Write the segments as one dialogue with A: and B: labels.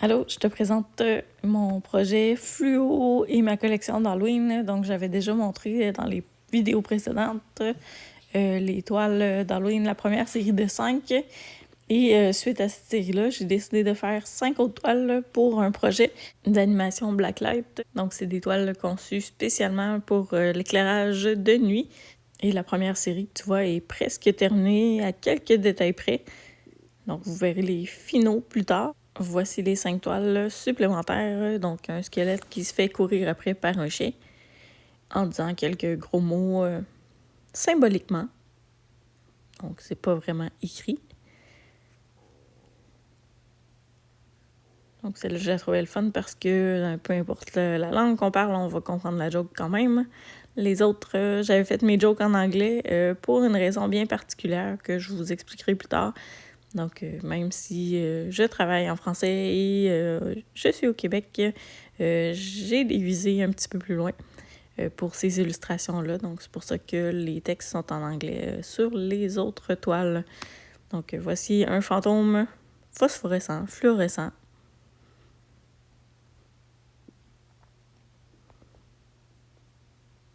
A: Allô, je te présente mon projet fluo et ma collection d'Halloween. Donc, j'avais déjà montré dans les vidéos précédentes les toiles d'Halloween, la première série de 5. Et suite à cette série-là, j'ai décidé de faire 5 autres toiles pour un projet d'animation Blacklight. Donc, c'est des toiles conçues spécialement pour l'éclairage de nuit. Et la première série, tu vois, est presque terminée à quelques détails près. Donc, vous verrez les finaux plus tard. Voici les 5 toiles supplémentaires. Donc, un squelette qui se fait courir après par un chien en disant quelques gros mots symboliquement. Donc, c'est pas vraiment écrit. Donc, celle-là, je la trouvais le fun parce que peu importe la langue qu'on parle, on va comprendre la joke quand même. Les autres, j'avais fait mes jokes en anglais pour une raison bien particulière que je vous expliquerai plus tard. Donc, même si je travaille en français et je suis au Québec, j'ai des visées un petit peu plus loin pour ces illustrations-là. Donc, c'est pour ça que les textes sont en anglais sur les autres toiles. Donc, voici un fantôme phosphorescent, fluorescent.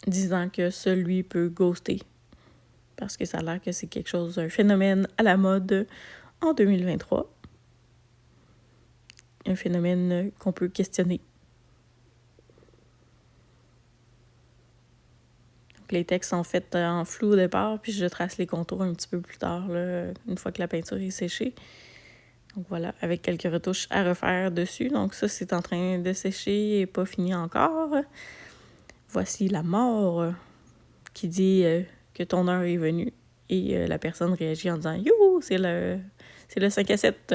A: Disant que celui peut ghoster. Parce que ça a l'air que c'est quelque chose, un phénomène à la mode en 2023. Un phénomène qu'on peut questionner. Donc, les textes sont faits en flou au départ, puis je trace les contours un petit peu plus tard, là, une fois que la peinture est séchée. Donc voilà, avec quelques retouches à refaire dessus. Donc ça, c'est en train de sécher et pas fini encore. Voici la mort qui dit que ton heure est venue. Et la personne réagit en disant « Youhou, c'est le 5 à 7 »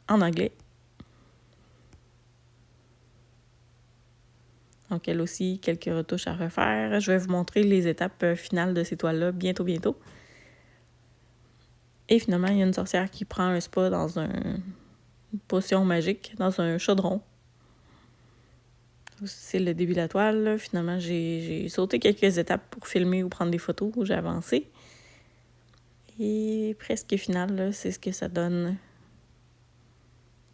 A: en anglais. Donc, elle aussi, quelques retouches à refaire. Je vais vous montrer les étapes finales de ces toiles-là bientôt. Et finalement, il y a une sorcière qui prend un spa dans une potion magique, dans un chaudron. C'est le début de la toile. Finalement, j'ai sauté quelques étapes pour filmer ou prendre des photos. J'ai avancé. Et presque final, là, c'est ce que ça donne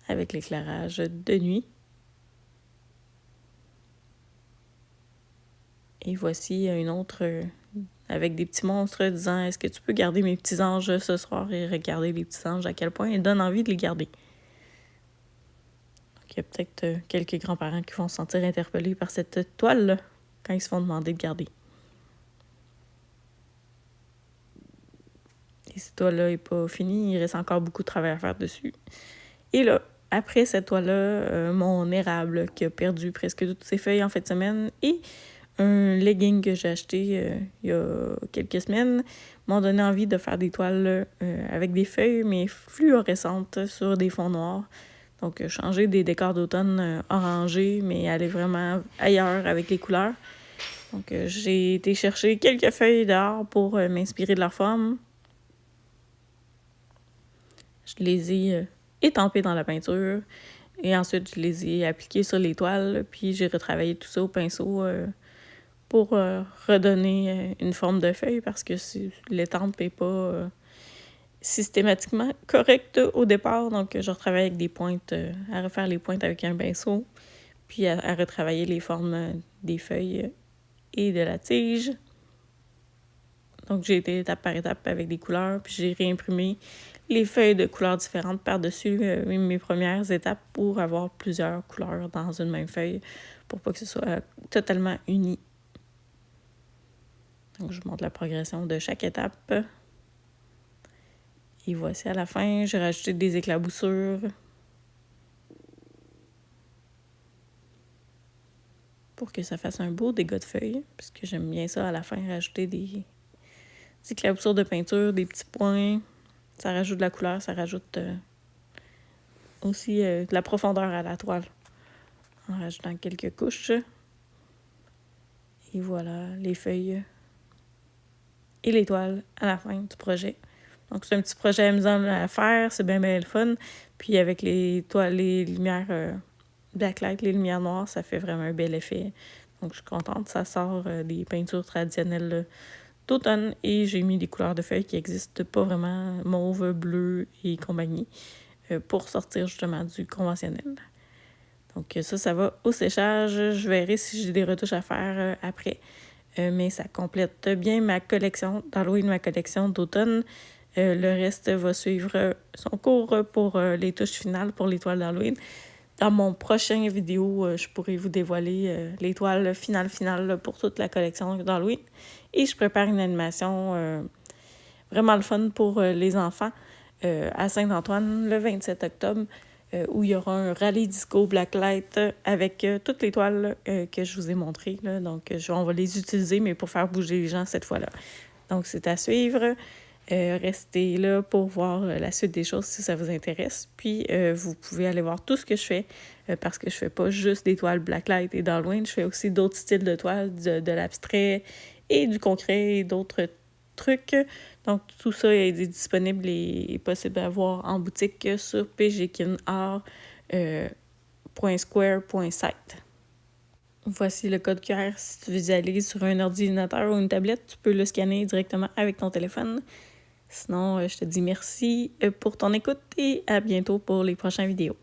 A: avec l'éclairage de nuit. Et voici une autre avec des petits monstres disant « Est-ce que tu peux garder mes petits anges ce soir? » Et regarder les petits anges, à quel point ils donnent envie de les garder. Donc, il y a peut-être quelques grands-parents qui vont se sentir interpellés par cette toile-là quand ils se font demander de garder. Et cette toile-là n'est pas finie, il reste encore beaucoup de travail à faire dessus. Et là, après cette toile-là, mon érable qui a perdu presque toutes ses feuilles en fin de semaine et un legging que j'ai acheté il y a quelques semaines m'ont donné envie de faire des toiles avec des feuilles, mais fluorescentes sur des fonds noirs. Donc, changer des décors d'automne orangés, mais aller vraiment ailleurs avec les couleurs. Donc, j'ai été chercher quelques feuilles dehors pour m'inspirer de leur forme. Je les ai étampées dans la peinture et ensuite, je les ai appliquées sur les toiles, puis j'ai retravaillé tout ça au pinceau pour redonner une forme de feuille parce que l'étampe n'est pas systématiquement correcte au départ. Donc, je retravaille avec des pointes, à refaire les pointes avec un pinceau, puis à retravailler les formes des feuilles et de la tige. Donc, j'ai été étape par étape avec des couleurs, puis j'ai réimprimé les feuilles de couleurs différentes par-dessus mes premières étapes pour avoir plusieurs couleurs dans une même feuille pour pas que ce soit totalement uni. Donc, je montre la progression de chaque étape. Et voici à la fin, j'ai rajouté des éclaboussures pour que ça fasse un beau dégât de feuilles, puisque j'aime bien ça à la fin, rajouter des éclaboussures de peinture, des petits points. Ça rajoute de la couleur, ça rajoute aussi de la profondeur à la toile en rajoutant quelques couches. Et voilà, les feuilles et les toiles à la fin du projet. Donc, c'est un petit projet amusant à faire, c'est bien le fun. Puis avec les toiles, les lumières Blacklight, les lumières noires, ça fait vraiment un bel effet. Donc, je suis contente, ça sort des peintures traditionnelles d'automne et j'ai mis des couleurs de feuilles qui n'existent pas vraiment, mauve, bleu et compagnie, pour sortir justement du conventionnel. Donc ça va au séchage. Je verrai si j'ai des retouches à faire après. Mais ça complète bien ma collection d'Halloween, ma collection d'automne. Le reste va suivre son cours pour les touches finales pour l'étoile d'Halloween. Dans mon prochain vidéo, je pourrai vous dévoiler l'étoile finale pour toute la collection d'Halloween. Et je prépare une animation vraiment le fun pour les enfants à Saint-Antoine le 27 octobre où il y aura un rallye disco blacklight avec toutes les toiles que je vous ai montrées. Là. Donc, on va les utiliser, mais pour faire bouger les gens cette fois-là. Donc, c'est à suivre. Restez là pour voir la suite des choses si ça vous intéresse. Puis, vous pouvez aller voir tout ce que je fais parce que je fais pas juste des toiles blacklight et d'Halloween. Je fais aussi d'autres styles de toiles, de l'abstrait et du concret et d'autres trucs. Donc, tout ça est disponible et possible à voir en boutique sur pgkinart.square.site. Voici le code QR. Si tu visualises sur un ordinateur ou une tablette, tu peux le scanner directement avec ton téléphone. Sinon, je te dis merci pour ton écoute et à bientôt pour les prochaines vidéos.